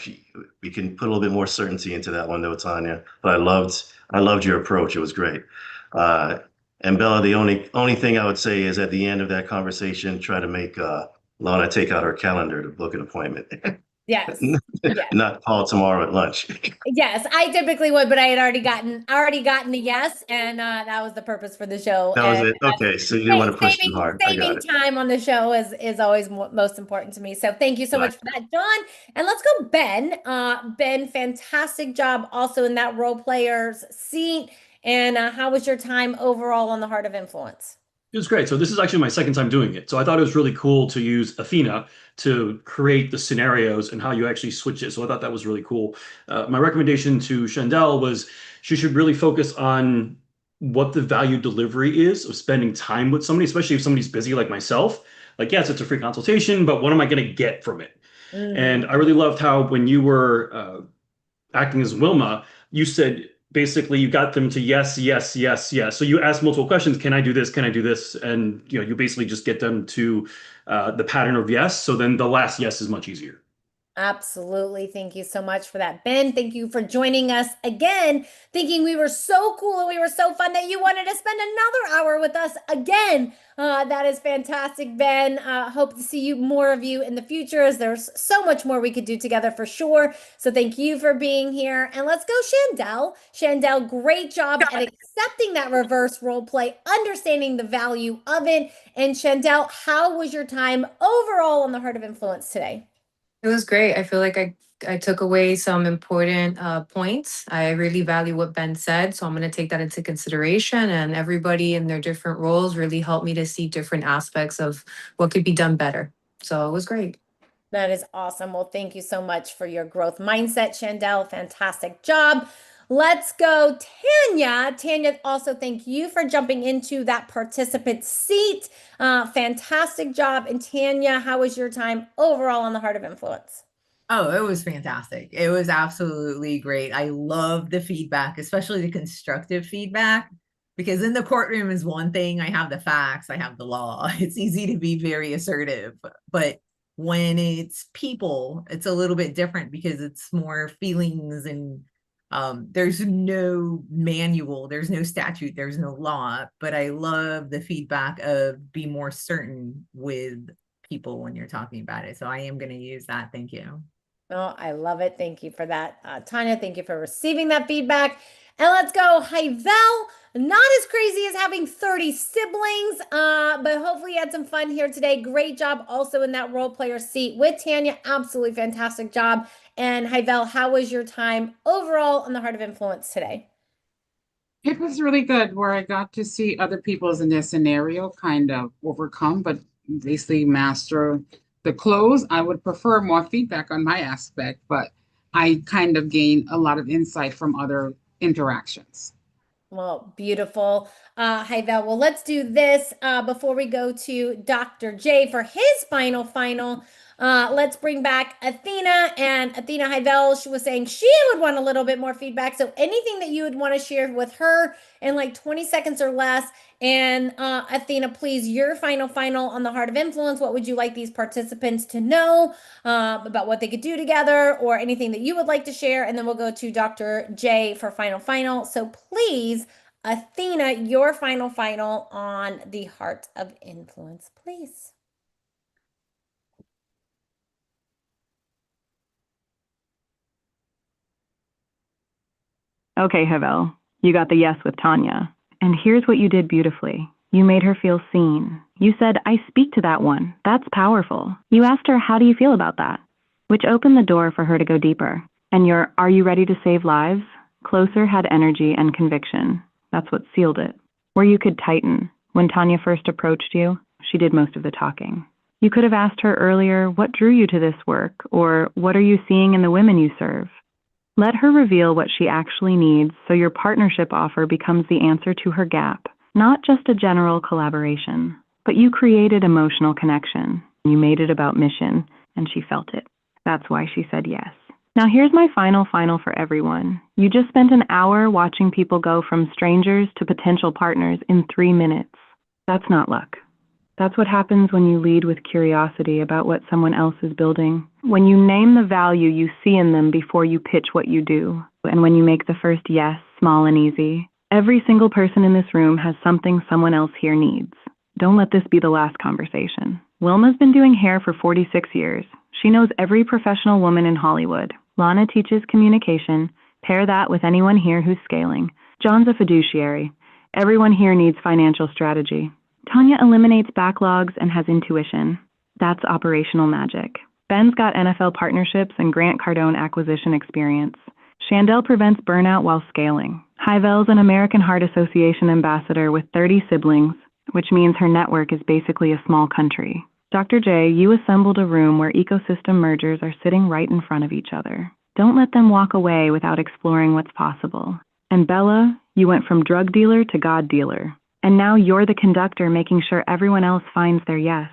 G: We can put a little bit more certainty into that one, though, Tanya. But I loved your approach. It was great. And Bella, the only thing I would say is at the end of that conversation, try to make Lana take out her calendar to book an appointment.
V: Yes. Yes.
G: Not call tomorrow at lunch.
V: Yes, I typically would, but I had already gotten a yes, and that was the purpose for the show.
G: That was
V: And,
G: it. Okay, so you didn't want to push too hard. I got
V: saving
G: it.
V: time on the show is always most important to me. So thank you so much for that, John. And let's go, Ben. Ben, fantastic job also in that role player's seat. And how was your time overall on the Heart of Influence?
D: It was great. So this is actually my second time doing it. So I thought it was really cool to use Athena to create the scenarios and how you actually switch it. So I thought that was really cool. My recommendation to Chandel was she should really focus on what the value delivery is of spending time with somebody, especially if somebody's busy like myself. Like, yes, it's a free consultation, but what am I going to get from it? And I really loved how when you were acting as Wilma, you said, basically, you got them to yes, yes, yes, yes. So you ask multiple questions. Can I do this? Can I do this? And you basically just get them to the pattern of yes. So then the last yes is much easier.
V: Absolutely. Thank you so much for that, Ben. Thank you for joining us again, thinking we were so cool and we were so fun that you wanted to spend another hour with us again. That is fantastic, Ben. Hope to see more of you in the future, as there's so much more we could do together for sure. So thank you for being here. And let's go, Chandel. Chandel, great job at accepting that reverse role play, understanding the value of it. And Chandel, how was your time overall on the Heart of Influence today?
H: It was great. I feel like I took away some important points. I really value what Ben said, so I'm going to take that into consideration. And everybody in their different roles really helped me to see different aspects of what could be done better. So it was great.
V: That is awesome. Well, thank you so much for your growth mindset, Chandel. Fantastic job. Let's go, Tanya. Tanya, also thank you for jumping into that participant seat. Fantastic job. And Tanya, how was your time overall on the Heart of Influence?
C: Oh, it was fantastic. It was absolutely great. I love the feedback, especially the constructive feedback, because in the courtroom is one thing. I have the facts, I have the law. It's easy to be very assertive, but when it's people, it's a little bit different because it's more feelings and there's no manual, there's no statute, there's no law, but I love the feedback of be more certain with people when you're talking about it. So I am going to use that. Thank you.
V: Oh, I love it. Thank you for that, Tanya. Thank you for receiving that feedback. And let's go, Hyvel. Not as crazy as having 30 siblings, but hopefully you had some fun here today. Great job also in that role player seat with Tanya. Absolutely fantastic job. And Hyvel, how was your time overall on the Heart of Influence today?
X: It was really good, where I got to see other people's in their scenario kind of overcome, but basically master the close. I would prefer more feedback on my aspect, but I kind of gained a lot of insight from other interactions.
V: Well, beautiful. Hyvel, well, let's do this before we go to Dr. J for his final. Let's bring back Athena. And Athena, Hyvel, she was saying she would want a little bit more feedback. So anything that you would want to share with her in like 20 seconds or less. And Athena, please, your final on the Heart of Influence. What would you like these participants to know about what they could do together, or anything that you would like to share? And then we'll go to Dr. J for final. So please, Athena, your final on the Heart of Influence, please.
W: Okay, Hyvel, you got the yes with Tanya. And here's what you did beautifully. You made her feel seen. You said, I speak to that one. That's powerful. You asked her, how do you feel about that? Which opened the door for her to go deeper. And your, are you ready to save lives? Closer had energy and conviction. That's what sealed it. Where you could tighten. When Tanya first approached you, she did most of the talking. You could have asked her earlier, what drew you to this work? Or what are you seeing in the women you serve? Let her reveal what she actually needs so your partnership offer becomes the answer to her gap, not just a general collaboration. But you created emotional connection. You made it about mission, and she felt it. That's why she said yes. Now here's my final for everyone. You just spent an hour watching people go from strangers to potential partners in 3 minutes. That's not luck. That's what happens when you lead with curiosity about what someone else is building. When you name the value you see in them before you pitch what you do. And when you make the first yes small and easy. Every single person in this room has something someone else here needs. Don't let this be the last conversation. Wilma's been doing hair for 46 years. She knows every professional woman in Hollywood. Lana teaches communication. Pair that with anyone here who's scaling. John's a fiduciary. Everyone here needs financial strategy. Tanya eliminates backlogs and has intuition. That's operational magic. Ben's got NFL partnerships and Grant Cardone acquisition experience. Chandel prevents burnout while scaling. Hyvel's an American Heart Association ambassador with 30 siblings, which means her network is basically a small country. Dr. J, you assembled a room where ecosystem mergers are sitting right in front of each other. Don't let them walk away without exploring what's possible. And Bella, you went from drug dealer to God dealer. And now you're the conductor making sure everyone else finds their yes.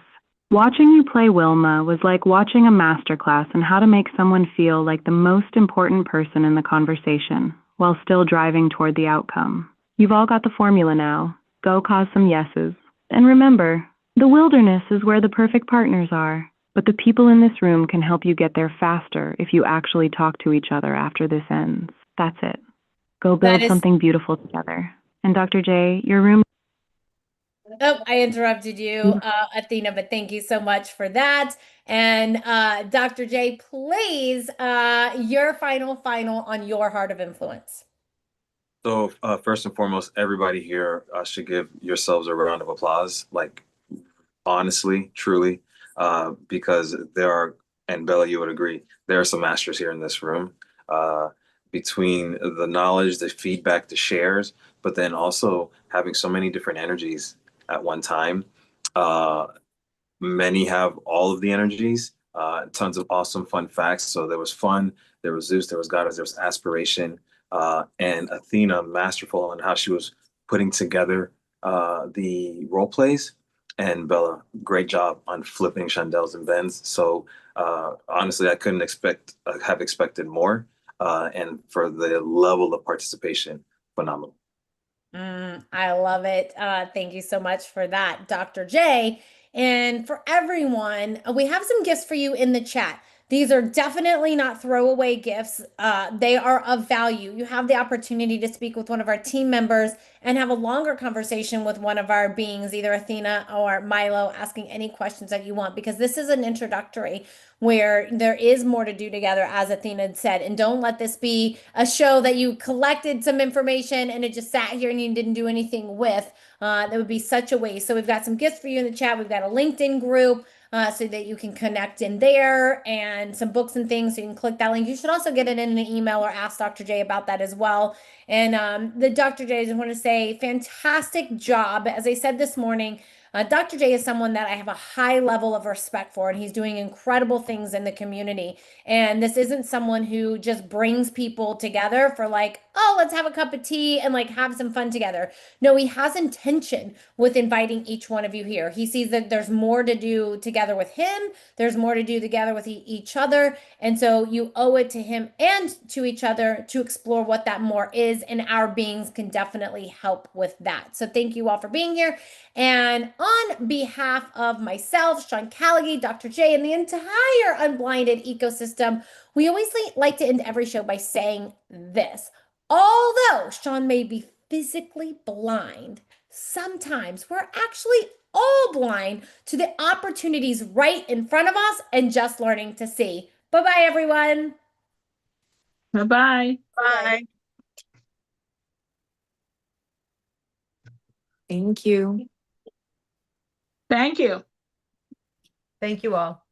W: Watching you play Wilma was like watching a masterclass in how to make someone feel like the most important person in the conversation while still driving toward the outcome. You've all got the formula now. Go cause some yeses. And remember, the wilderness is where the perfect partners are. But the people in this room can help you get there faster if you actually talk to each other after this ends. That's it. Go build something beautiful together. And Dr. J, your room.
V: Oh, I interrupted you, Athena, but thank you so much for that. And Dr. J, please, your final on your Heart of Influence.
I: So first and foremost, everybody here should give yourselves a round of applause, like honestly, truly, because there are, and Bella, you would agree, there are some masters here in this room. Between the knowledge, the feedback, the shares, but then also having so many different energies at one time. Many have all of the energies, tons of awesome fun facts. So there was fun, there was Zeus, there was goddess, there was aspiration, and Athena masterful in how she was putting together the role plays. And Bella, great job on flipping Chandel's and Ben's. So honestly, I couldn't have expected more. And for the level of participation, phenomenal.
V: I love it. Thank you so much for that, Dr. J. And for everyone, we have some gifts for you in the chat. These are definitely not throwaway gifts. They are of value. You have the opportunity to speak with one of our team members and have a longer conversation with one of our beings, either Athena or Milo, asking any questions that you want, because this is an introductory where there is more to do together, as Athena had said. And don't let this be a show that you collected some information and it just sat here and you didn't do anything with. That would be such a waste. So we've got some gifts for you in the chat. We've got a LinkedIn group so that you can connect in there, and some books and things. So you can click that link. You should also get it in an email or ask Dr. J about that as well. And the Dr. J, I just want to say fantastic job. As I said this morning, Dr. J is someone that I have a high level of respect for, and he's doing incredible things in the community. And this isn't someone who just brings people together for like, oh, let's have a cup of tea and like have some fun together. No, he has intention with inviting each one of you here. He sees that there's more to do together with him. There's more to do together with each other. And so you owe it to him and to each other to explore what that more is. And our beings can definitely help with that. So thank you all for being here. And on behalf of myself, Sean Callaghan, Dr. J, and the entire Unblinded ecosystem, we always like to end every show by saying this. Although Sean may be physically blind, sometimes we're actually all blind to the opportunities right in front of us and just learning to see. Bye-bye, everyone.
F: Bye-bye.
B: Bye.
H: Thank you.
F: Thank you.
B: Thank you all.